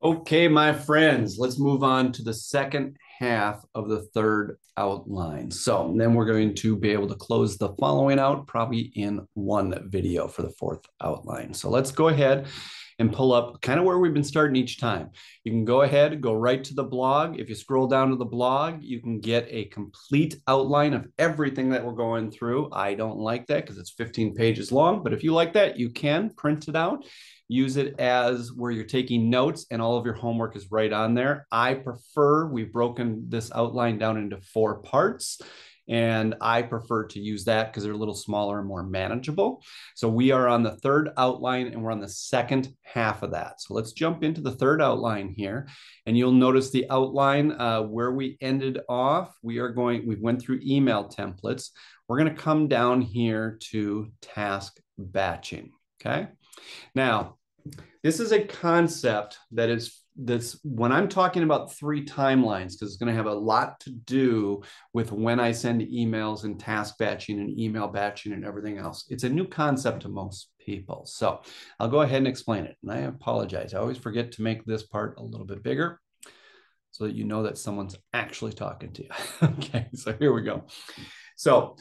Okay, my friends, let's move on to the second half of the third outline. So then we're going to be able to close the following out probably in one video for the fourth outline. So let's go ahead and pull up kind of where we've been starting each time. You can go ahead, go right to the blog. If you scroll down to the blog, you can get a complete outline of everything that we're going through. I don't like that because it's 15 pages long, but if you like that, you can print it out. Use it as where you're taking notes and all of your homework is right on there. I prefer, we've broken this outline down into 4 parts. And I prefer to use that because they're a little smaller and more manageable. So we are on the third outline and we're on the second half of that. So let's jump into the third outline here. And you'll notice the outline where we ended off. We went through email templates. We're going to come down here to task batching. Okay. Now, this is a concept that's when I'm talking about 3 timelines, because it's going to have a lot to do with when I send emails and task batching and email batching and everything else. It's a new concept to most people. So I'll go ahead and explain it. And I apologize. I always forget to make this part a little bit bigger so that you know that someone's actually talking to you. Okay, so here we go. So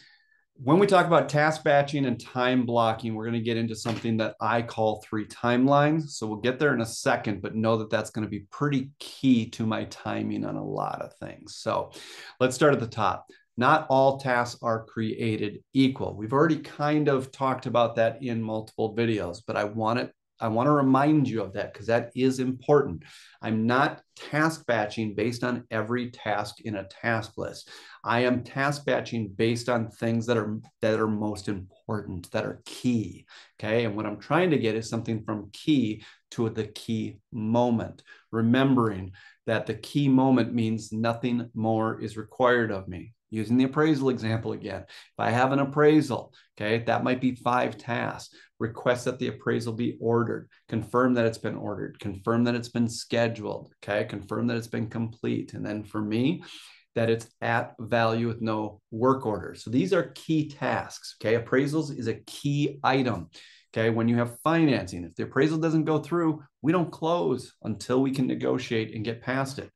when we talk about task batching and time blocking, we're going to get into something that I call 3 timelines. So we'll get there in a second, but know that that's going to be pretty key to my timing on a lot of things. So let's start at the top. Not all tasks are created equal. We've already kind of talked about that in multiple videos, but I want to remind you of that because that is important. I'm not task batching based on every task in a task list. I am task batching based on things that are most important, that are key. Okay. And what I'm trying to get is something from key to the key moment, remembering that the key moment means nothing more is required of me. Using the appraisal example again, if I have an appraisal, okay, that might be 5 tasks. Request that the appraisal be ordered, confirm that it's been ordered, confirm that it's been scheduled, okay, confirm that it's been complete. And then for me, that it's at value with no work order. So these are key tasks, okay? Appraisals is a key item, okay? When you have financing, if the appraisal doesn't go through, we don't close until we can negotiate and get past it.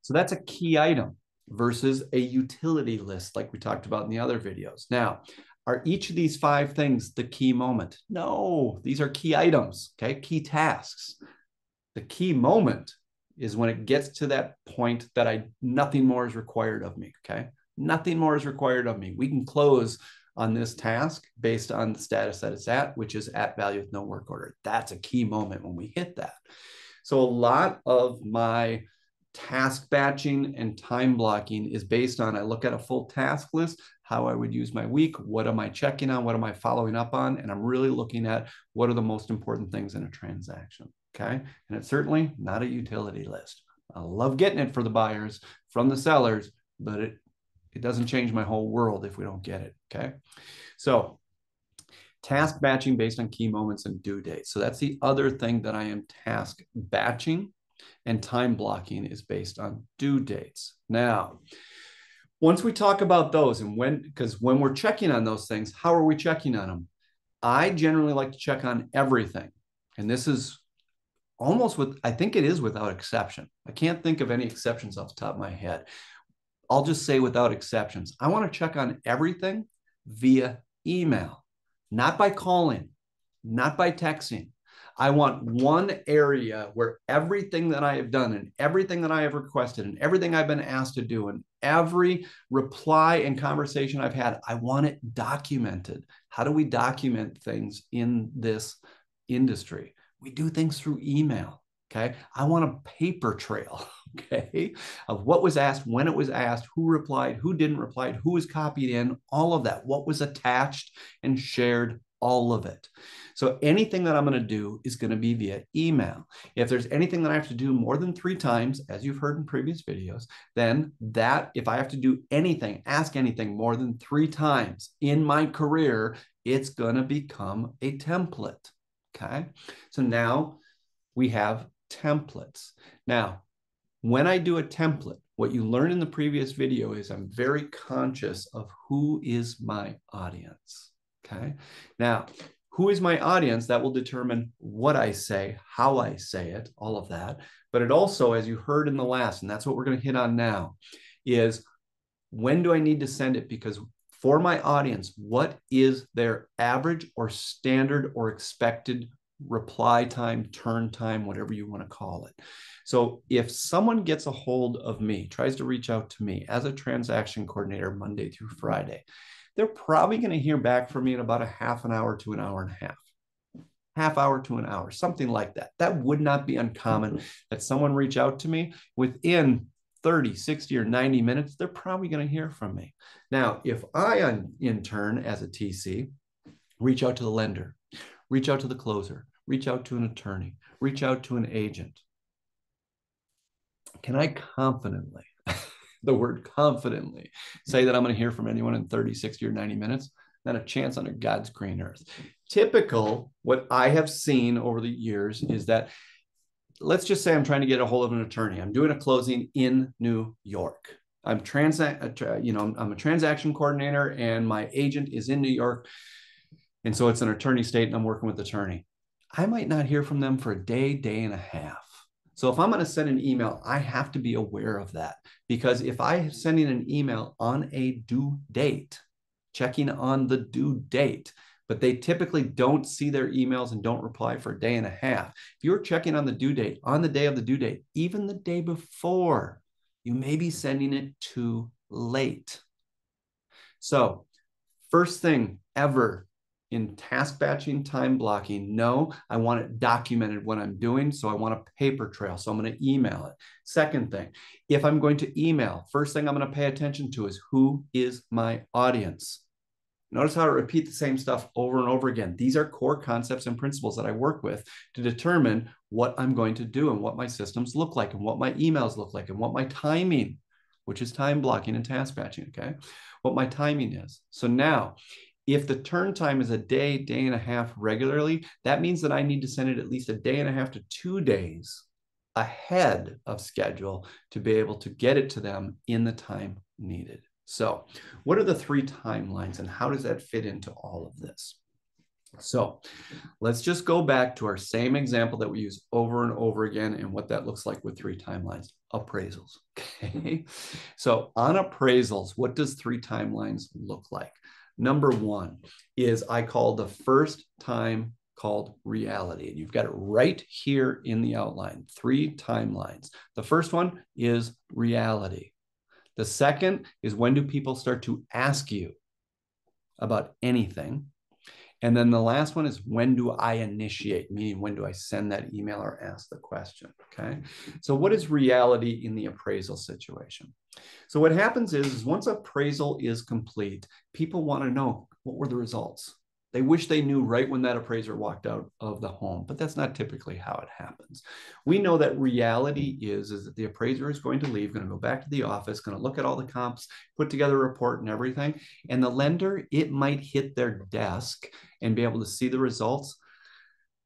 So that's a key item versus a utility list like we talked about in the other videos. Now, are each of these 5 things the key moment? No, these are key items, okay? Key tasks. The key moment is when it gets to that point that nothing more is required of me, okay? Nothing more is required of me. We can close on this task based on the status that it's at, which is at value with no work order. That's a key moment when we hit that. So a lot of my task batching and time blocking is based on, I look at a full task list, how I would use my week, what am I checking on, what am I following up on, and I'm really looking at what are the most important things in a transaction, okay? And it's certainly not a utility list. I love getting it for the buyers from the sellers, but it doesn't change my whole world if we don't get it, okay? So task batching based on key moments and due dates. So that's the other thing that I am task batching, and time blocking is based on due dates. Now, once we talk about those and because when we're checking on those things, how are we checking on them? I generally like to check on everything. And this is I think it is without exception. I can't think of any exceptions off the top of my head. I'll just say without exceptions. I want to check on everything via email, not by calling, not by texting. I want one area where everything that I have done and everything that I have requested and everything I've been asked to do and every reply and conversation I've had, I want it documented. How do we document things in this industry? We do things through email. Okay. I want a paper trail, okay, of what was asked, when it was asked, who replied, who didn't reply, who was copied in, all of that, what was attached and shared, all of it. So anything that I'm going to do is going to be via email. If there's anything that I have to do more than 3 times, as you've heard in previous videos, then if I have to do anything, ask anything more than 3 times in my career, it's going to become a template. Okay. So now we have templates. Now, when I do a template, what you learned in the previous video is I'm very conscious of who is my audience. Okay. Now, Who is my audience? That will determine what I say, how I say it, all of that. But it also, as you heard in the last, and that's what we're going to hit on now, is when do I need to send it? Because for my audience, what is their average or standard or expected reply time, turn time, whatever you want to call it? So if someone gets a hold of me, tries to reach out to me as a transaction coordinator Monday through Friday, they're probably going to hear back from me in about a half an hour to an hour and a half hour to an hour, something like that. That would not be uncommon that someone reach out to me within 30, 60, or 90 minutes, they're probably going to hear from me. Now, if I, in turn, as a TC, reach out to the lender, reach out to the closer, reach out to an attorney, reach out to an agent, can I confidently, the word confidently, say that I'm going to hear from anyone in 30, 60, or 90 minutes? Not a chance under God's green earth. Typical, what I have seen over the years is that, let's just say I'm trying to get a hold of an attorney. I'm doing a closing in New York. I'm a transaction coordinator and my agent is in New York. And so it's an attorney state and I'm working with the attorney. I might not hear from them for a day, day and a half. So if I'm going to send an email, I have to be aware of that, because if I'm sending an email on a due date, checking on the due date, but they typically don't see their emails and don't reply for a day and a half. If you're checking on the due date, on the day of the due date, even the day before, you may be sending it too late. So first thing ever in task batching, time blocking, no, I want it documented what I'm doing. So I want a paper trail. So I'm going to email it. Second thing, if I'm going to email, first thing I'm going to pay attention to is who is my audience. Notice how I repeat the same stuff over and over again. These are core concepts and principles that I work with to determine what I'm going to do and what my systems look like and what my emails look like and what my timing, which is time blocking and task batching, okay? What my timing is. So now, if the turn time is a day, day and a half regularly, that means that I need to send it at least a day and a half to 2 days ahead of schedule to be able to get it to them in the time needed. So what are the 3 timelines and how does that fit into all of this? So let's just go back to our same example that we use over and over again and what that looks like with 3 timelines. Appraisals, okay? So on appraisals, what does 3 timelines look like? Number 1 is I call the first time called reality. And you've got it right here in the outline, 3 timelines. The first one is reality. The second is when do people start to ask you about anything? And then the last one is when do I initiate, meaning when do I send that email or ask the question, okay? So what is reality in the appraisal situation? So what happens is once appraisal is complete, people want to know what were the results. They wish they knew right when that appraiser walked out of the home, but that's not typically how it happens. We know that reality is that the appraiser is going to leave, going to go back to the office, going to look at all the comps, put together a report and everything. And the lender, it might hit their desk and be able to see the results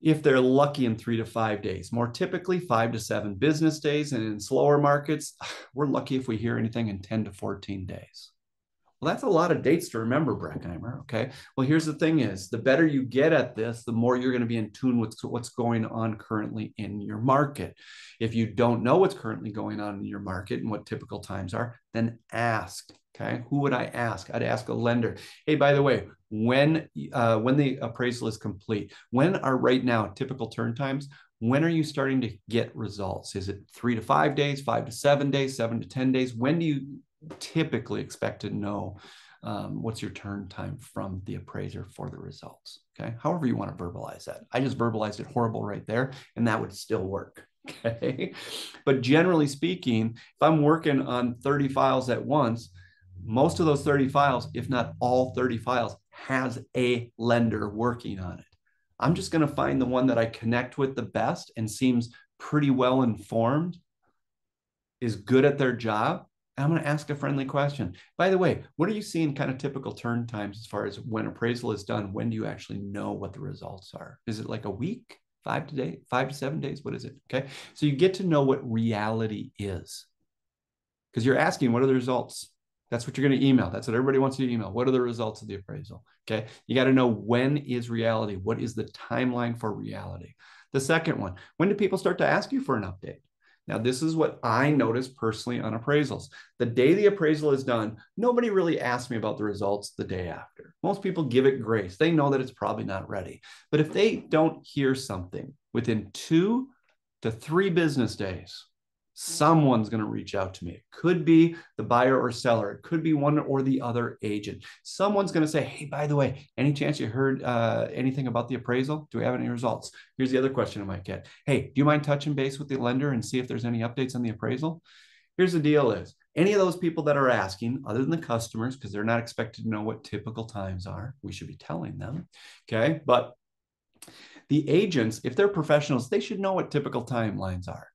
if they're lucky in 3 to 5 days. More typically 5 to 7 business days. And in slower markets, we're lucky if we hear anything in 10 to 14 days. Well, that's a lot of dates to remember, Breckheimer, okay? Well, here's the thing is, the better you get at this, the more you're going to be in tune with what's going on currently in your market. If you don't know what's currently going on in your market and what typical times are, then ask, okay? Who would I ask? I'd ask a lender. Hey, by the way, when the appraisal is complete, when are right now typical turn times? When are you starting to get results? Is it 3 to 5 days, 5 to 7 days, 7 to 10 days? When do you typically expect to know what's your turn time from the appraiser for the results, okay? However you want to verbalize that. I just verbalized it horrible right there, and that would still work, okay? But generally speaking, if I'm working on 30 files at once, most of those 30 files, if not all 30 files, has a lender working on it. I'm just going to find the one that I connect with the best and seems pretty well informed, is good at their job. I'm going to ask a friendly question. By the way, what are you seeing kind of typical turn times as far as when appraisal is done? When do you actually know what the results are? Is it like a week, 5 to 7 days? What is it? Okay. So you get to know what reality is because you're asking, what are the results? That's what you're going to email. That's what everybody wants you to email. What are the results of the appraisal? Okay. You got to know, when is reality? What is the timeline for reality? The second one, when do people start to ask you for an update? Now, this is what I noticed personally on appraisals. The day the appraisal is done, nobody really asks me about the results the day after. Most people give it grace. They know that it's probably not ready. But if they don't hear something within 2 to 3 business days, someone's going to reach out to me. It could be the buyer or seller. It could be one or the other agent. Someone's going to say, hey, by the way, any chance you heard anything about the appraisal? Do we have any results? Here's the other question I might get. Hey, do you mind touching base with the lender and see if there's any updates on the appraisal? Here's the deal is, any of those people that are asking, other than the customers, because they're not expected to know what typical times are, we should be telling them, okay? But the agents, if they're professionals, they should know what typical timelines are.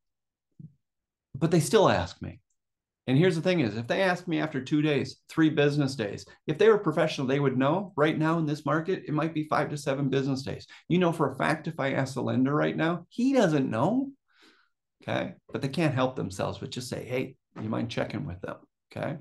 But they still ask me. And here's the thing is, if they ask me after 2 days, 3 business days, if they were professional, they would know. Right now in this market, it might be 5 to 7 business days. You know for a fact, if I ask the lender right now, he doesn't know. Okay. But they can't help themselves, but just say, hey, you mind checking with them? Okay.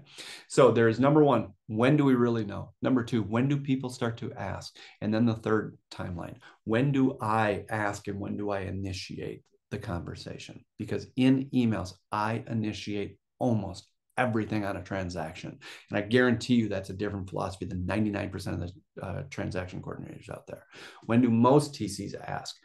So there's number 1, when do we really know? Number 2, when do people start to ask? And then the third timeline, when do I ask and when do I initiate the conversation? Because in emails, I initiate almost everything on a transaction. And I guarantee you that's a different philosophy than 99% of the transaction coordinators out there. When do most TCs ask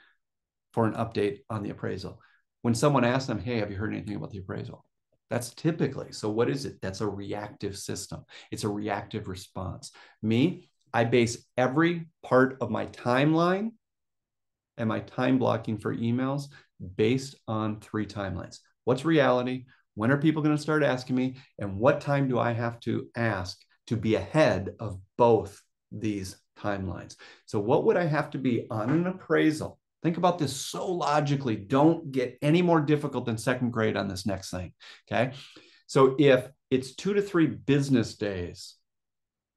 for an update on the appraisal? When someone asks them, hey, have you heard anything about the appraisal? That's typically, so what is it? That's a reactive system. It's a reactive response. Me, I base every part of my timeline and my time blocking for emails based on 3 timelines. What's reality? When are people going to start asking me? And what time do I have to ask to be ahead of both these timelines? So what would I have to be on an appraisal? Think about this so logically. Don't get any more difficult than 2nd grade on this next thing, okay? So if it's 2 to 3 business days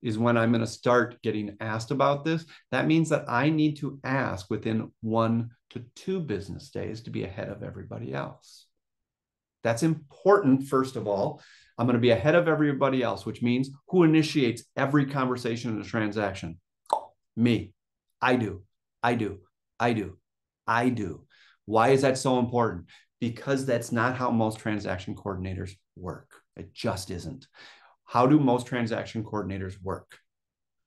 is when I'm going to start getting asked about this, that means that I need to ask within 1 to 2 business days to be ahead of everybody else. That's important, first of all. I'm going to be ahead of everybody else, which means who initiates every conversation in a transaction? Me. I do. I do. I do. I do. Why is that so important? Because that's not how most transaction coordinators work. It just isn't. How do most transaction coordinators work?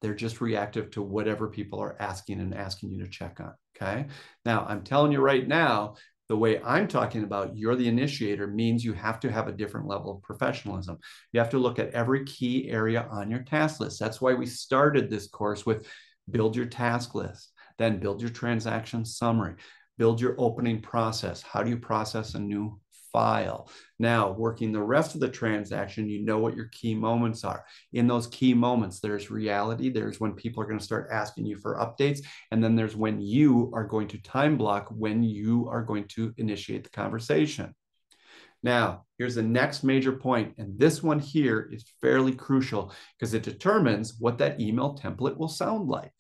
They're just reactive to whatever people are asking and asking you to check on, okay? Now, I'm telling you right now, the way I'm talking about you're the initiator means you have to have a different level of professionalism. You have to look at every key area on your task list. That's why we started this course with build your task list, then build your transaction summary, build your opening process. How do you process a new file? Now, working the rest of the transaction, you know what your key moments are. In those key moments, there's reality. There's when people are going to start asking you for updates. And then there's when you are going to time block, when you are going to initiate the conversation. Now, here's the next major point, and this one here is fairly crucial because it determines what that email template will sound like.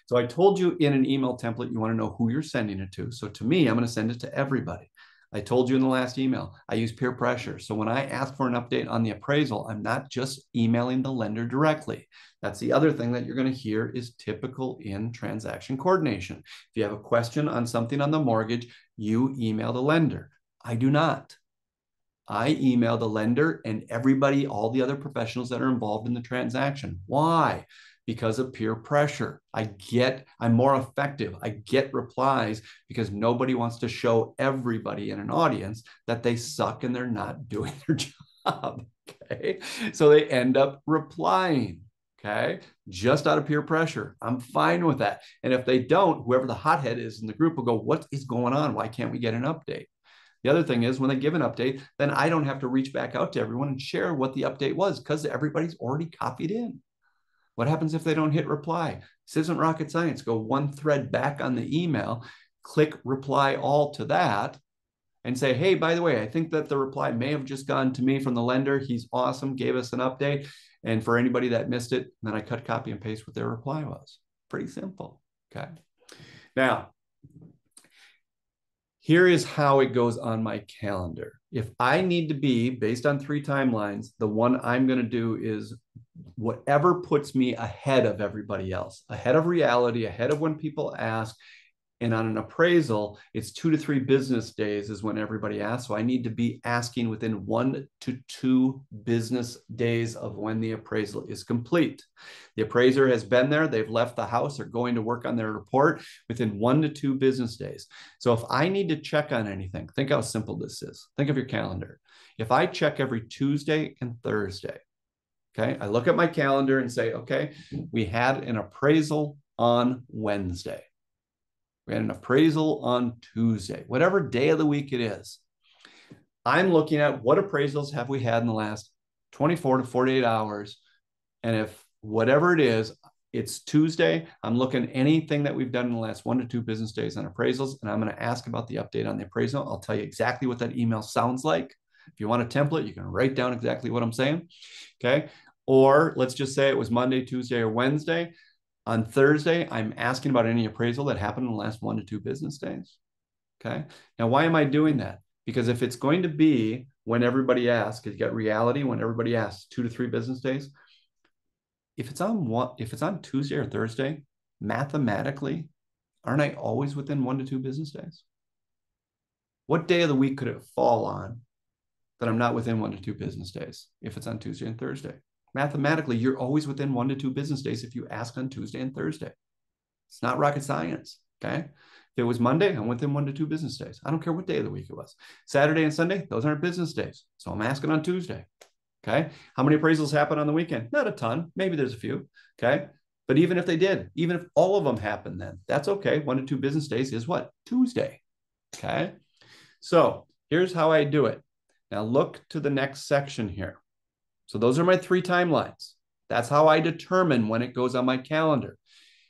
So I told you in an email template, you want to know who you're sending it to. So to me, I'm going to send it to everybody. I told you in the last email, I use peer pressure. So when I ask for an update on the appraisal, I'm not just emailing the lender directly. That's the other thing that you're going to hear is typical in transaction coordination. If you have a question on something on the mortgage, you email the lender. I do not. I email the lender and everybody, all the other professionals that are involved in the transaction. Why? Because of peer pressure. I'm more effective. I get replies because nobody wants to show everybody in an audience that they suck and they're not doing their job. Okay. So they end up replying. Okay. Just out of peer pressure. I'm fine with that. And if they don't, whoever the hothead is in the group will go, what is going on? Why can't we get an update? The other thing is when they give an update, then I don't have to reach back out to everyone and share what the update was because everybody's already copied in. What happens if they don't hit reply? This isn't rocket science. Go 1 thread back on the email, click reply all to that, and say, hey, by the way, I think that the reply may have just gone to me from the lender. He's awesome, gave us an update. And for anybody that missed it, then I cut, copy, and paste what their reply was. Pretty simple, okay? Now, Here is how it goes on my calendar. If I need to be, based on 3 timelines, the one I'm going to do is whatever puts me ahead of everybody else, ahead of reality, ahead of when people ask. And on an appraisal, it's 2 to 3 business days is when everybody asks. So I need to be asking within 1 to 2 business days of when the appraisal is complete. The appraiser has been there, they've left the house, they're going to work on their report within 1 to 2 business days. So if I need to check on anything, think how simple this is. Think of your calendar. If I check every Tuesday and Thursday, okay, I look at my calendar and say, okay, we had an appraisal on Wednesday. We had an appraisal on Tuesday, whatever day of the week it is. I'm looking at what appraisals have we had in the last 24 to 48 hours. And if whatever it is, it's Tuesday, I'm looking at anything that we've done in the last 1 to 2 business days on appraisals, and I'm going to ask about the update on the appraisal. I'll tell you exactly what that email sounds like. If you want a template, you can write down exactly what I'm saying. Okay. Or let's just say it was Monday, Tuesday, or Wednesday. On Thursday, I'm asking about any appraisal that happened in the last 1 to 2 business days. Okay. Now, why am I doing that? Because if it's going to be when everybody asks, because you got reality when everybody asks 2 to 3 business days. If it's on Tuesday or Thursday, mathematically, aren't I always within 1 to 2 business days? What day of the week could it fall on that I'm not within 1 to 2 business days if it's on Tuesday and Thursday? Mathematically, you're always within 1 to 2 business days if you ask on Tuesday and Thursday. It's not rocket science, okay? If it was Monday, I'm within 1 to 2 business days. I don't care what day of the week it was. Saturday and Sunday, those aren't business days. So I'm asking on Tuesday, okay? How many appraisals happen on the weekend? Not a ton. Maybe there's a few, okay? But even if they did, even if all of them happen then, that's okay. 1 to 2 business days is what? Tuesday, okay? So here's how I do it. Now look to the next section here. So those are my 3 timelines. That's how I determine when it goes on my calendar.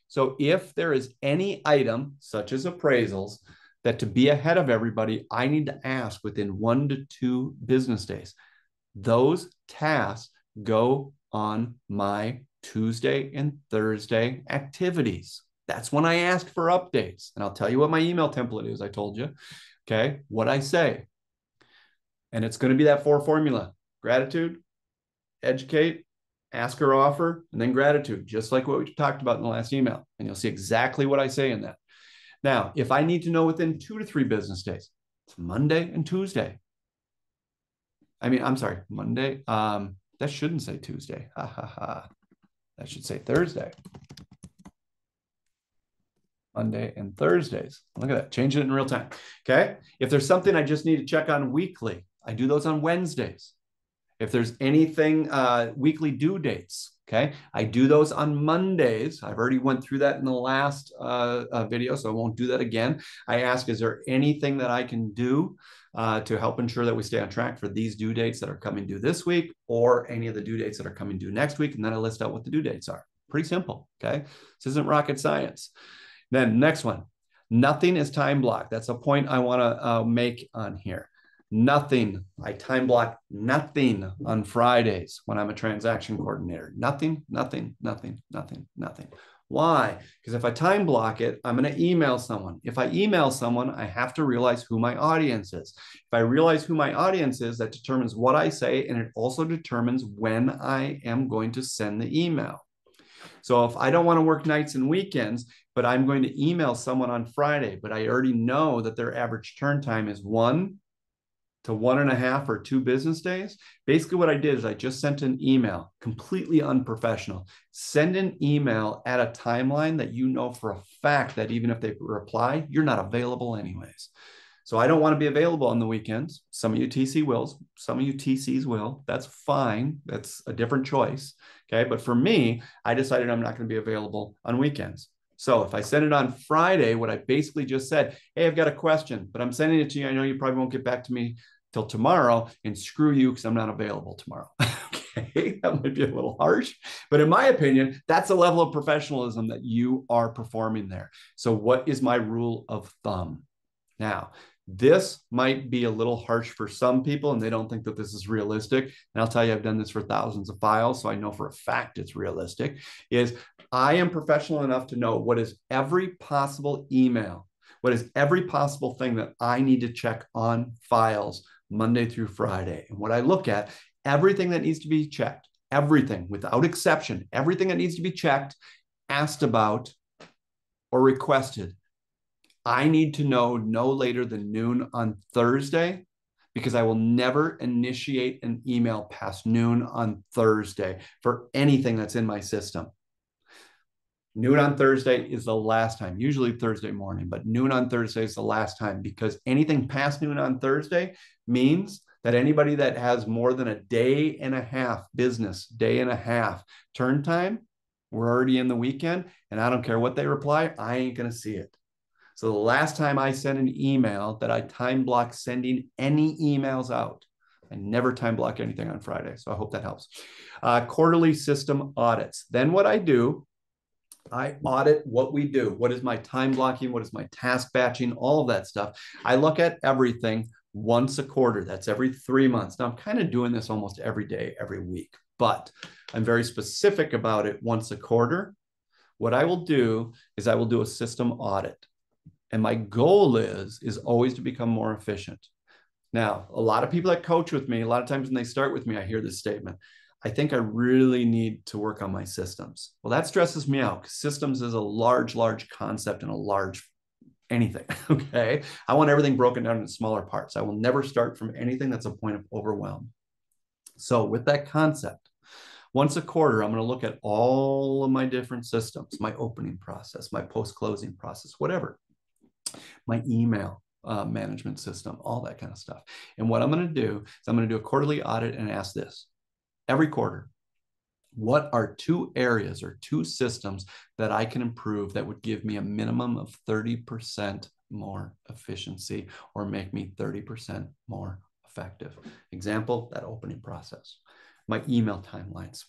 So if there is any item, such as appraisals, that to be ahead of everybody, I need to ask within 1 to 2 business days. Those tasks go on my Tuesday and Thursday activities. That's when I ask for updates. And I'll tell you what my email template is, I told you. Okay, what I say. And it's going to be that 4 formula. Gratitude, educate, ask or offer, and then gratitude, just like what we talked about in the last email. And you'll see exactly what I say in that. Now, if I need to know within 2 to 3 business days, it's Monday and Tuesday. I'm sorry, Monday. That shouldn't say Tuesday. Ha, ha, ha. That should say Thursday. Monday and Thursdays. Look at that, changing it in real time. Okay. If there's something I just need to check on weekly, I do those on Wednesdays. If there's anything, weekly due dates, okay, I do those on Mondays. I've already went through that in the last video, so I won't do that again. I ask, is there anything that I can do to help ensure that we stay on track for these due dates that are coming due this week or any of the due dates that are coming due next week? And then I list out what the due dates are. Pretty simple, okay? This isn't rocket science. Then next one, nothing is time blocked. That's a point I want to make on here. Nothing. I time block nothing on Fridays when I'm a transaction coordinator. Nothing, nothing, nothing, nothing, nothing. Why? Because if I time block it, I'm going to email someone. If I email someone, I have to realize who my audience is. If I realize who my audience is, that determines what I say, and it also determines when I am going to send the email. So if I don't want to work nights and weekends, but I'm going to email someone on Friday, but I already know that their average turn time is 1 to 1.5 or 2 business days. Basically what I did is I just sent an email, completely unprofessional. Send an email at a timeline that you know for a fact that even if they reply, you're not available anyways. So I don't want to be available on the weekends. Some of you TC wills, some of you TCs will. That's fine. That's a different choice. Okay. But for me, I decided I'm not going to be available on weekends. So if I send it on Friday, what I basically just said, hey, I've got a question, but I'm sending it to you. I know you probably won't get back to me till tomorrow, and screw you because I'm not available tomorrow. Okay, that might be a little harsh, but in my opinion, that's a level of professionalism that you are performing there. So what is my rule of thumb? Now, this might be a little harsh for some people and they don't think that this is realistic. And I'll tell you, I've done this for thousands of files, so I know for a fact it's realistic, is I am professional enough to know what is every possible email, What is every possible thing that I need to check on files Monday through Friday? And what I look at, everything that needs to be checked, everything without exception, everything that needs to be checked, asked about, or requested, I need to know no later than noon on Thursday, because I will never initiate an email past noon on Thursday for anything that's in my system. Noon on Thursday is the last time, usually Thursday morning, but noon on Thursday is the last time, because anything past noon on Thursday means that anybody that has more than a day and a half business, day and a half turn time, we're already in the weekend, and I don't care what they reply, I ain't going to see it. So the last time I sent an email that I time block sending any emails out, I never time block anything on Friday. So I hope that helps. Quarterly system audits. Then what I do, I audit what we do. What is my time blocking? What is my task batching? All of that stuff. I look at everything once a quarter. That's every 3 months. Now I'm kind of doing this almost every day, every week, but I'm very specific about it once a quarter. What I will do is I will do a system audit. And my goal is always to become more efficient. Now, a lot of people that coach with me, a lot of times when they start with me, I hear this statement: I think I really need to work on my systems. Well, that stresses me out, because systems is a large, large concept and a large anything. Okay. I want everything broken down into smaller parts. I will never start from anything that's a point of overwhelm. So with that concept, once a quarter, I'm going to look at all of my different systems, my opening process, my post-closing process, whatever, my email management system, all that kind of stuff. And what I'm going to do is I'm going to do a quarterly audit and ask this every quarter: what are 2 areas or 2 systems that I can improve that would give me a minimum of 30% more efficiency or make me 30% more effective? Example, that opening process, my email timelines,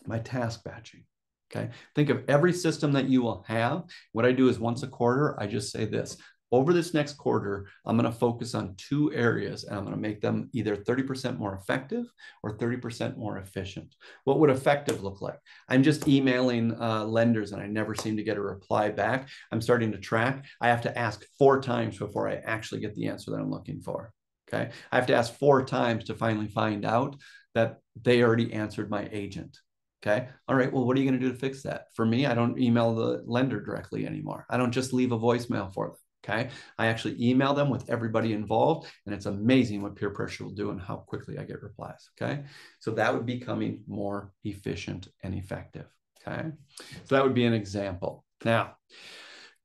my task batching. Okay. Think of every system that you will have. What I do is once a quarter, I just say this: over this next quarter, I'm going to focus on 2 areas, and I'm going to make them either 30% more effective or 30% more efficient. What would effective look like? I'm just emailing lenders and I never seem to get a reply back. I'm starting to track. I have to ask 4 times before I actually get the answer that I'm looking for. Okay. I have to ask 4 times to finally find out that they already answered my agent. Okay. All right. Well, what are you going to do to fix that? For me, I don't email the lender directly anymore. I don't just leave a voicemail for them. Okay. I actually email them with everybody involved, and it's amazing what peer pressure will do and how quickly I get replies. Okay. So that would be becoming more efficient and effective. Okay. So that would be an example. Now,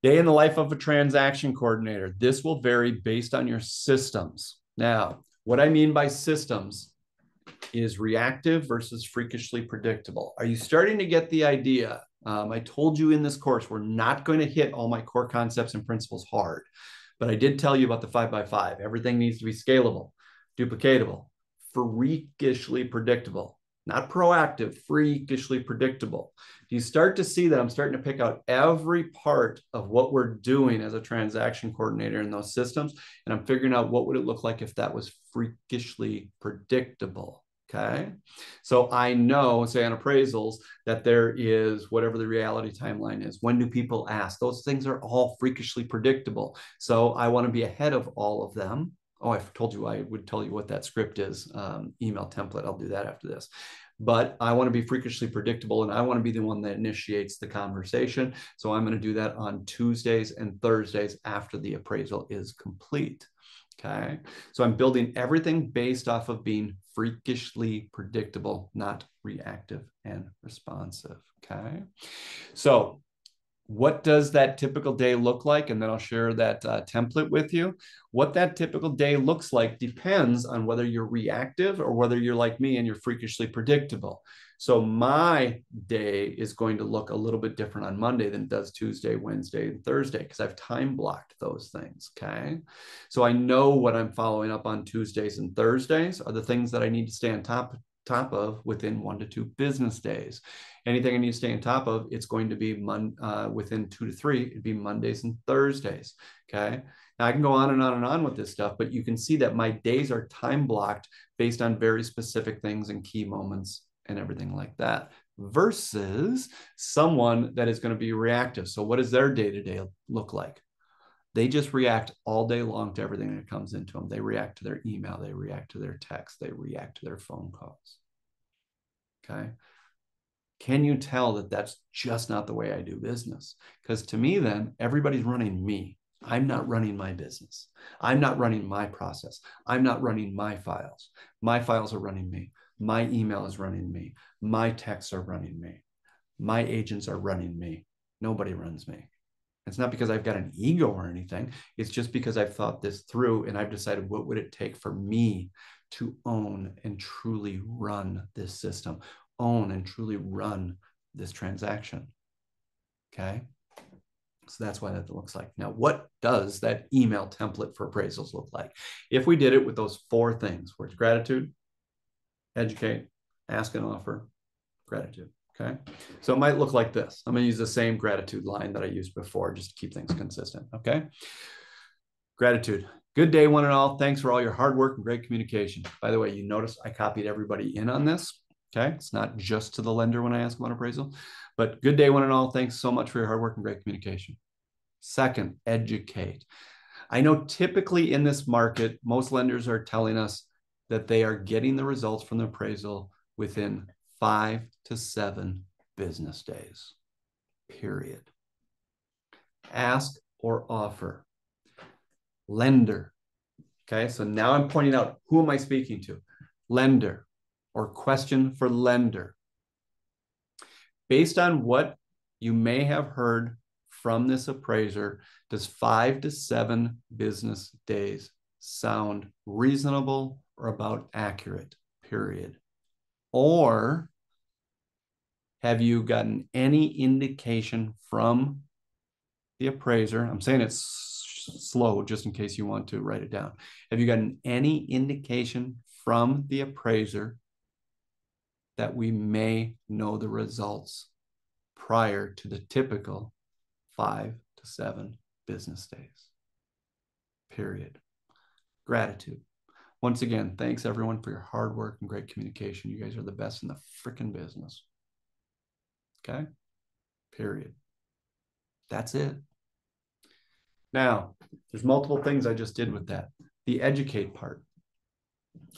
day in the life of a transaction coordinator. This will vary based on your systems. Now, what I mean by systems is reactive versus freakishly predictable. Are you starting to get the idea? I told you in this course, we're not going to hit all my core concepts and principles hard, but I did tell you about the 5x5. Everything needs to be scalable, duplicatable, freakishly predictable, not proactive, freakishly predictable. Do you start to see that I'm starting to pick out every part of what we're doing as a transaction coordinator in those systems, and I'm figuring out what would it look like if that was freakishly predictable? Okay. So I know, say on appraisals, that there is whatever the reality timeline is. When do people ask? Those things are all freakishly predictable. So I want to be ahead of all of them. Oh, I told you I would tell you what that script is, email template. I'll do that after this. But I want to be freakishly predictable, and I want to be the one that initiates the conversation. So I'm going to do that on Tuesdays and Thursdays after the appraisal is complete. Okay. So I'm building everything based off of being freakishly predictable, not reactive and responsive. Okay. So what does that typical day look like? And then I'll share that template with you. What that typical day looks like depends on whether you're reactive or whether you're like me and you're freakishly predictable. So my day is going to look a little bit different on Monday than it does Tuesday, Wednesday, and Thursday, because I've time blocked those things. Okay. So I know what I'm following up on Tuesdays and Thursdays are the things that I need to stay on top of within 1 to 2 business days. Anything I need to stay on top of, it's going to be within 2 to 3, it'd be Mondays and Thursdays. Okay. Now I can go on and on and on with this stuff, but you can see that my days are time blocked based on very specific things and key moments and everything like that, versus someone that is going to be reactive. So what does their day-to-day look like? They just react all day long to everything that comes into them. They react to their email. They react to their text. They react to their phone calls. Okay. Can you tell that that's just not the way I do business? Because to me, then everybody's running me. I'm not running my business. I'm not running my process. I'm not running my files. My files are running me. My email is running me. My texts are running me. My agents are running me. Nobody runs me. It's not because I've got an ego or anything. It's just because I've thought this through and I've decided what would it take for me to own and truly run this system, own and truly run this transaction. Okay. So that's why that looks like. Now, what does that email template for appraisals look like? If we did it with those 4 things, where it's gratitude, educate, ask and offer, gratitude. Okay. So it might look like this. I'm going to use the same gratitude line that I used before just to keep things consistent. Okay. Gratitude. Good day, one and all. Thanks for all your hard work and great communication. By the way, you notice I copied everybody in on this. Okay. It's not just to the lender when I ask about appraisal, but good day, one and all. Thanks so much for your hard work and great communication. Second, educate. I know typically in this market, most lenders are telling us that they are getting the results from the appraisal within 5 to 7 business days, period. Ask or offer. Lender. Okay, so now I'm pointing out, who am I speaking to? Lender, or question for lender. Based on what you may have heard from this appraiser, does 5 to 7 business days sound reasonable or about accurate, period? Or have you gotten any indication from the appraiser? I'm saying it's slow just in case you want to write it down. Have you gotten any indication from the appraiser that we may know the results prior to the typical 5 to 7 business days? Period. Gratitude. Once again, thanks everyone for your hard work and great communication. You guys are the best in the freaking business. Okay? Period. That's it. Now, there's multiple things I just did with that. The educate part.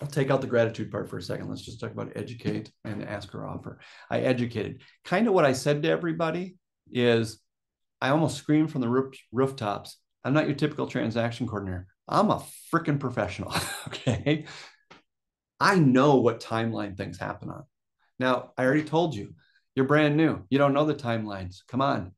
I'll take out the gratitude part for a second. Let's just talk about educate and ask or offer. I educated. Kind of what I said to everybody is, I almost screamed from the rooftops. I'm not your typical transaction coordinator. I'm a freaking professional. Okay. I know what timeline things happen on. Now, I already told you, you're brand new. You don't know the timelines. Come on.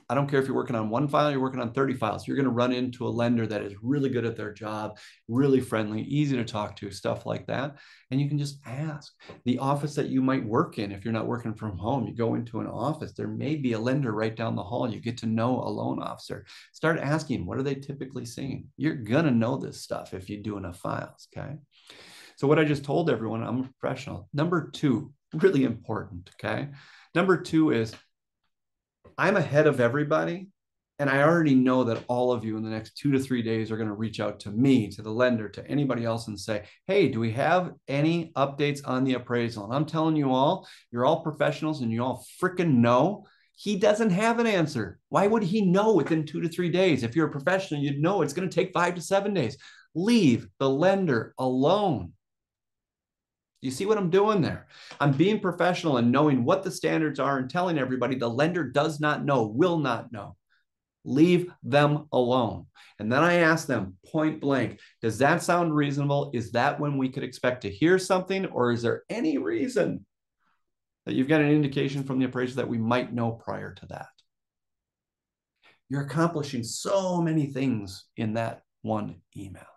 I don't care if you're working on 1 file, you're working on 30 files. You're going to run into a lender that is really good at their job, really friendly, easy to talk to, stuff like that. And you can just ask. The office that you might work in, if you're not working from home, you go into an office, there may be a lender right down the hall. You get to know a loan officer. Start asking, what are they typically seeing? You're going to know this stuff if you do enough files, okay? So what I just told everyone, I'm a professional. Number 2, really important, okay? Number 2 is, I'm ahead of everybody, and I already know that all of you in the next 2 to 3 days are going to reach out to me, to the lender, to anybody else and say, hey, do we have any updates on the appraisal? And I'm telling you all, you're all professionals and you all freaking know he doesn't have an answer. Why would he know within 2 to 3 days? If you're a professional, you'd know it's going to take 5 to 7 days. Leave the lender alone. You see what I'm doing there? I'm being professional and knowing what the standards are and telling everybody the lender does not know, will not know. Leave them alone. And then I ask them point blank, does that sound reasonable? Is that when we could expect to hear something? Or is there any reason that you've got an indication from the appraiser that we might know prior to that? You're accomplishing so many things in that one email.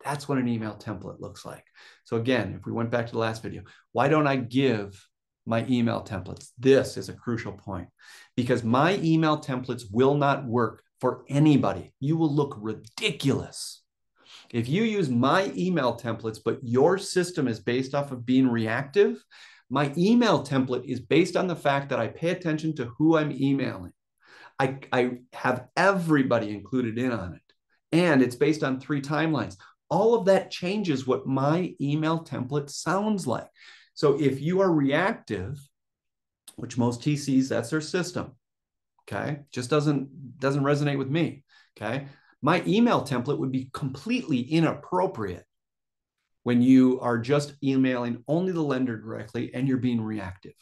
That's what an email template looks like. So again, if we went back to the last video, why don't I give my email templates? This is a crucial point because my email templates will not work for anybody. You will look ridiculous. If you use my email templates, but your system is based off of being reactive, my email template is based on the fact that I pay attention to who I'm emailing. I have everybody included in on it. And it's based on 3 timelines. All of that changes what my email template sounds like. So if you are reactive, which most TCs, that's their system, okay, just doesn't resonate with me okay? My email template would be completely inappropriate when you are just emailing only the lender directly and you're being reactive.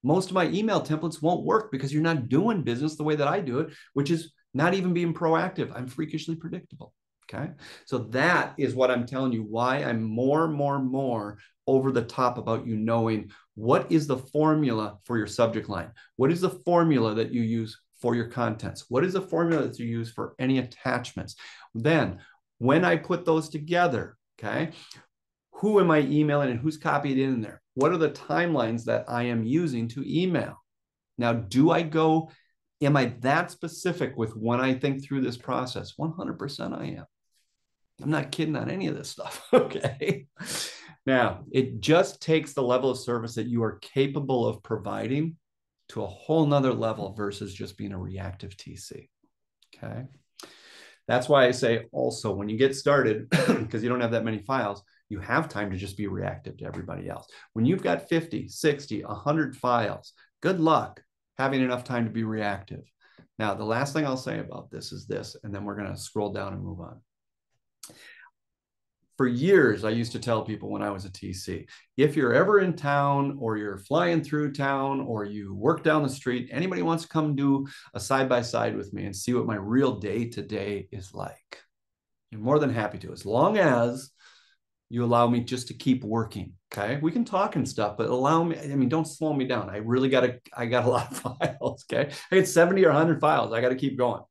Most of my email templates won't work because you're not doing business the way that I do it, which is not even being proactive. I'm freakishly predictable. Okay. So that is what I'm telling you, why I'm more over the top about you knowing what is the formula for your subject line? What is the formula that you use for your contents? What is the formula that you use for any attachments? Then when I put those together, okay, who am I emailing and who's copied in there? What are the timelines that I am using to email? Now, am I that specific with when I think through this process? 100% I am. I'm not kidding on any of this stuff. Okay. Now, it just takes the level of service that you are capable of providing to a whole nother level versus just being a reactive TC. Okay. That's why I say also when you get started, because you don't have that many files, you have time to just be reactive to everybody else. When you've got 50, 60, 100 files, good luck having enough time to be reactive. Now, the last thing I'll say about this is this, and then we're going to scroll down and move on. For years, I used to tell people when I was a TC, if you're ever in town or you're flying through town or you work down the street, anybody wants to come do a side-by-side with me and see what my real day-to-day is like, you're more than happy to, as long as you allow me just to keep working. Okay. We can talk and stuff, but allow me, I mean, don't slow me down. I got a lot of files. Okay. I get 70 or 100 files. I got to keep going.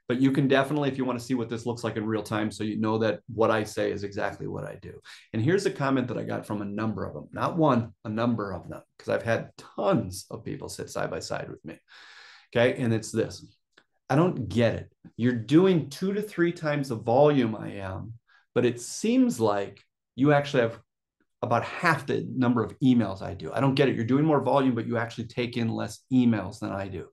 But you can definitely, if you want to see what this looks like in real time, so you know that what I say is exactly what I do. And here's a comment that I got from a number of them, not one, a number of them, because I've had tons of people sit side by side with me. Okay. And it's this: I don't get it. You're doing 2 to 3 times the volume I am, but it seems like you actually have about half the number of emails I do. I don't get it. You're doing more volume, but you actually take in less emails than I do.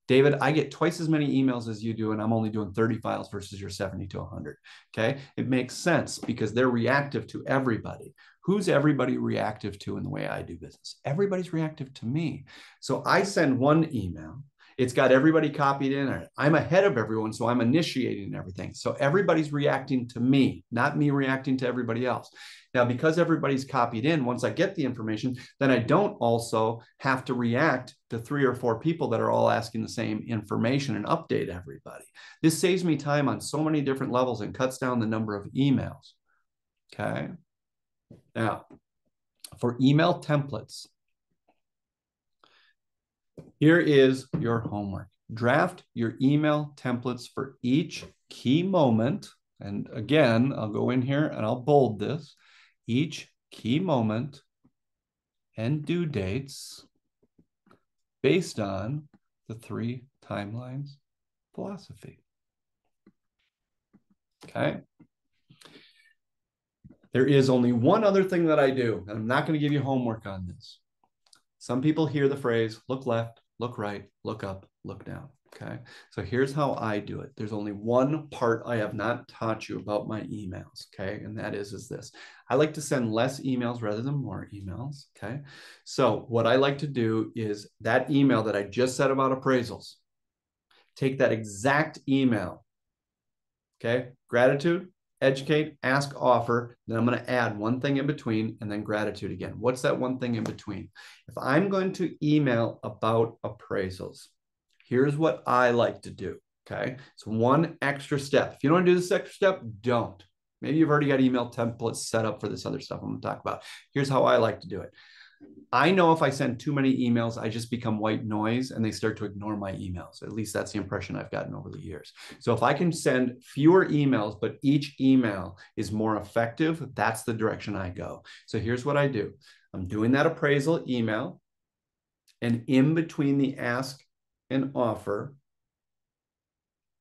David, I get twice as many emails as you do, and I'm only doing 30 files versus your 70 to 100. Okay. It makes sense because they're reactive to everybody. Who's everybody reactive to in the way I do business? Everybody's reactive to me. So I send one email. It's got everybody copied in it. I'm ahead of everyone, so I'm initiating everything. So everybody's reacting to me, not me reacting to everybody else. Now, because everybody's copied in, once I get the information, then I don't also have to react to 3 or 4 people that are all asking the same information and update everybody. This saves me time on so many different levels and cuts down the number of emails. Okay. Now, for email templates, here is your homework. Draft your email templates for each key moment. And again, I'll go in here and I'll bold this. Each key moment and due dates based on the 3 timelines philosophy. Okay. There is only one other thing that I do, and I'm not going to give you homework on this. Some people hear the phrase, look left, look right, look up, look down. Okay. So here's how I do it. There's only one part I have not taught you about my emails. Okay. And that is this. I like to send less emails rather than more emails. Okay. So what I like to do is that email that I just said about appraisals, take that exact email. Okay. Gratitude, educate, ask, offer. Then I'm going to add one thing in between and then gratitude again. What's that one thing in between? If I'm going to email about appraisals, here's what I like to do. Okay. It's one extra step. If you don't want to do this extra step, don't. Maybe you've already got email templates set up for this other stuff I'm going to talk about. Here's how I like to do it. I know if I send too many emails, I just become white noise and they start to ignore my emails. At least that's the impression I've gotten over the years. So if I can send fewer emails, but each email is more effective, that's the direction I go. So here's what I do. I'm doing that appraisal email, and in between the ask and offer,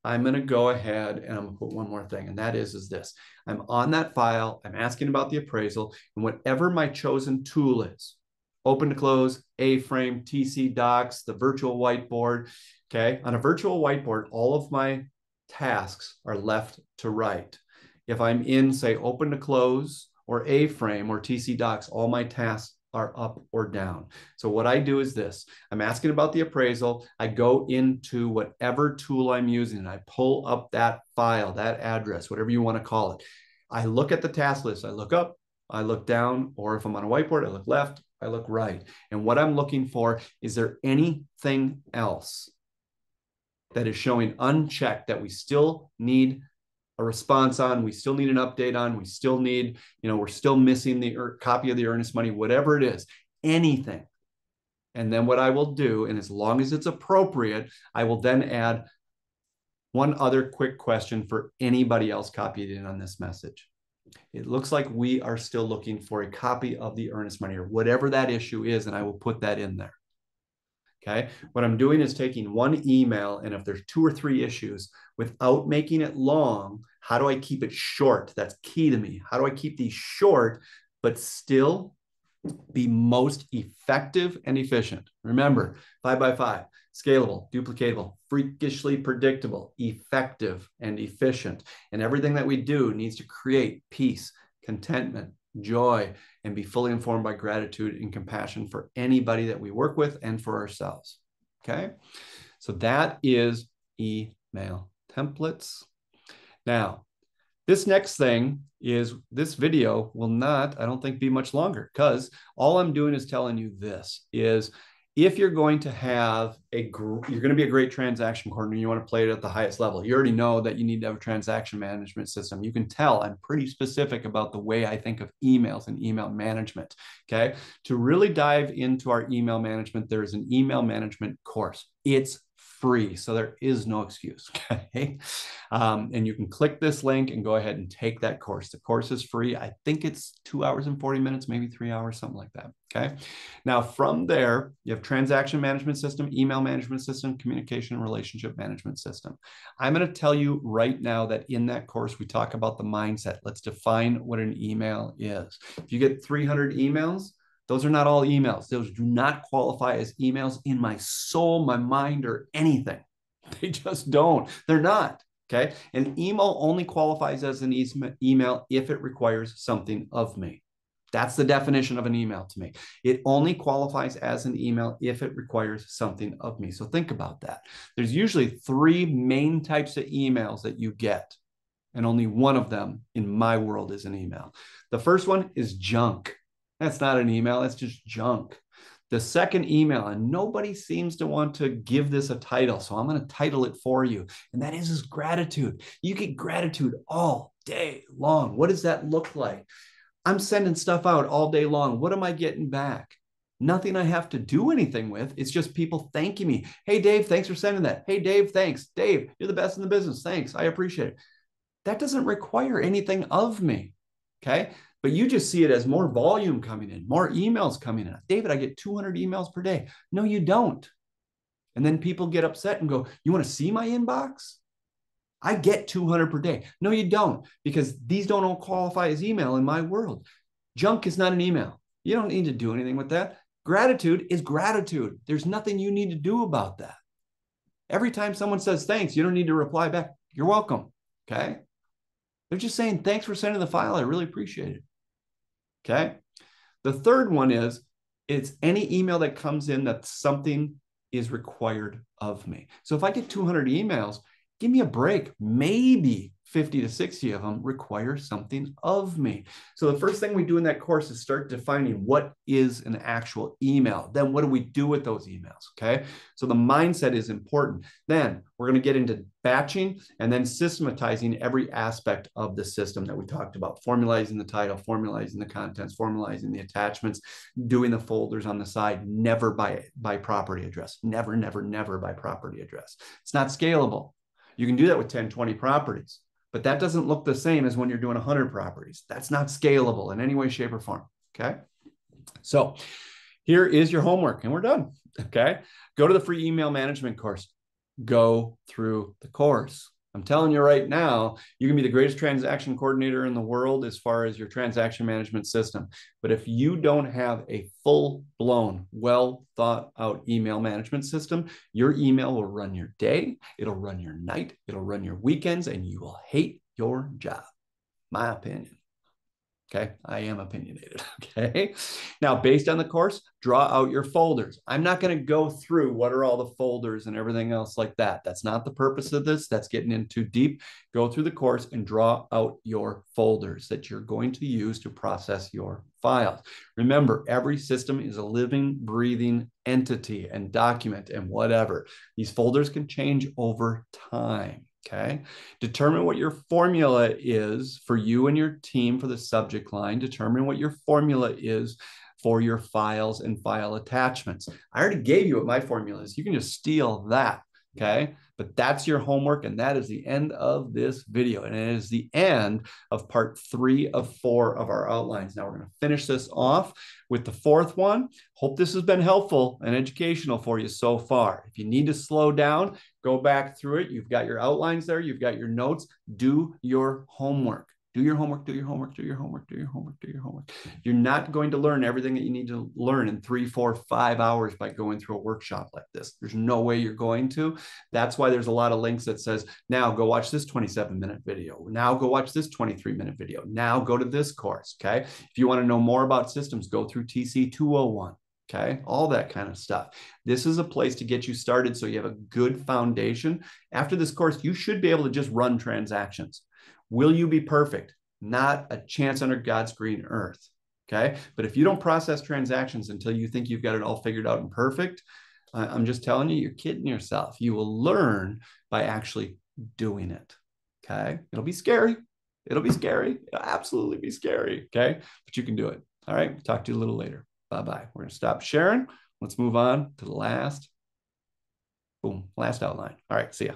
I'm going to go ahead and I'm going to put one more thing, and that is this. I'm on that file. I'm asking about the appraisal, and whatever my chosen tool is, open to close, A-frame, TC docs, the virtual whiteboard. Okay. On a virtual whiteboard, all of my tasks are left to right. If I'm in, say, open to close or A-frame or TC docs, all my tasks are up or down. So what I do is this. I'm asking about the appraisal. I go into whatever tool I'm using and I pull up that file, that address, whatever you want to call it. I look at the task list. I look up, I look down, or if I'm on a whiteboard, I look left, I look right. And what I'm looking for, is there anything else that is showing unchecked that we still need a response on, we still need an update on, we still need, we're still missing the copy of the earnest money, whatever it is, anything. And then what I will do, and as long as it's appropriate, I will then add one other quick question for anybody else copied in on this message. It looks like we are still looking for a copy of the earnest money or whatever that issue is, and I will put that in there. Okay. What I'm doing is taking one email, and if there's 2 or 3 issues, without making it long, how do I keep it short? That's key to me. How do I keep these short, but still be most effective and efficient? Remember, 5 by 5, scalable, duplicatable, freakishly predictable, effective, and efficient. And everything that we do needs to create peace, contentment, joy, and be fully informed by gratitude and compassion for anybody that we work with and for ourselves. Okay. So that is email templates. Now, this next thing is, this video will not, I don't think, be much longer, because all I'm doing is telling you this is, if you're going to have you're going to be a great transaction coordinator, you want to play it at the highest level. You already know that you need to have a transaction management system. You can tell I'm pretty specific about the way I think of emails and email management. Okay. To really dive into our email management, there is an email management course. It's free, so there is no excuse. Okay. And you can click this link and go ahead and take that course. The course is free. I think it's 2 hours and 40 minutes, maybe 3 hours, something like that. Okay. Now from there, you have transaction management system, email management system, communication and relationship management system. I'm going to tell you right now that in that course, we talk about the mindset. Let's define what an email is. If you get 300 emails, those are not all emails. Those do not qualify as emails in my soul, my mind, or anything. They just don't. They're not. Okay. An email only qualifies as an email if it requires something of me. That's the definition of an email to me. It only qualifies as an email if it requires something of me. So think about that. There's usually 3 main types of emails that you get, and only one of them in my world is an email. The first one is junk. That's not an email. That's just junk. The second email, and nobody seems to want to give this a title, so I'm going to title it for you, and that is gratitude. You get gratitude all day long. What does that look like? I'm sending stuff out all day long. What am I getting back? Nothing I have to do anything with. It's just people thanking me. Hey, Dave, thanks for sending that. Hey, Dave, thanks. Dave, you're the best in the business. Thanks. I appreciate it. That doesn't require anything of me. Okay. But you just see it as more volume coming in, more emails coming in. David, I get 200 emails per day. No, you don't. And then people get upset and go, you want to see my inbox? I get 200 per day. No, you don't, because these don't all qualify as email in my world. Junk is not an email. You don't need to do anything with that. Gratitude is gratitude. There's nothing you need to do about that. Every time someone says thanks, you don't need to reply back. You're welcome. Okay. They're just saying, thanks for sending the file. I really appreciate it. Okay. The third one is, it's any email that comes in that something is required of me. So if I get 200 emails, give me a break. Maybe 50 to 60 of them require something of me. So the first thing we do in that course is start defining what is an actual email. Then what do we do with those emails? Okay. So the mindset is important. Then we're going to get into batching and then systematizing every aspect of the system that we talked about, formalizing the title, formalizing the contents, formalizing the attachments, doing the folders on the side, never by property address, never, never, never by property address. It's not scalable. You can do that with 10, 20 properties. But that doesn't look the same as when you're doing 100 properties. That's not scalable in any way, shape, or form. Okay. So here is your homework, and we're done. Okay. Go to the free email management course. Go through the course. I'm telling you right now, you can be the greatest transaction coordinator in the world as far as your transaction management system. But if you don't have a full-blown, well thought out email management system, your email will run your day, it'll run your night, it'll run your weekends, and you will hate your job. My opinion. Okay, I am opinionated. Okay, now based on the course, draw out your folders. I'm not going to go through what are all the folders and everything else like that. That's not the purpose of this. That's getting in too deep. Go through the course and draw out your folders that you're going to use to process your files. Remember, every system is a living, breathing entity and document and whatever. These folders can change over time. Okay. Determine what your formula is for you and your team for the subject line. Determine what your formula is for your files and file attachments. I already gave you what my formula is. You can just steal that. Okay. But that's your homework. And that is the end of this video. And it is the end of part 3 of 4 of our outlines. Now we're going to finish this off with the 4th one. Hope this has been helpful and educational for you so far. If you need to slow down, go back through it. You've got your outlines there. You've got your notes. Do your homework. Do your homework, do your homework, do your homework, do your homework, do your homework. You're not going to learn everything that you need to learn in 3, 4, 5 hours by going through a workshop like this. There's no way you're going to. That's why there's a lot of links that says, now go watch this 27-minute video. Now go watch this 23-minute video. Now go to this course, okay? If you want to know more about systems, go through TC 201. Okay, all that kind of stuff. This is a place to get you started so you have a good foundation. After this course, you should be able to just run transactions. Will you be perfect? Not a chance under God's green earth. Okay, but if you don't process transactions until you think you've got it all figured out and perfect, I'm just telling you, you're kidding yourself. You will learn by actually doing it. Okay, it'll be scary. It'll be scary. It'll absolutely be scary. Okay, but you can do it. All right, talk to you a little later. Bye-bye. We're going to stop sharing. Let's move on to the last outline. All right, see ya.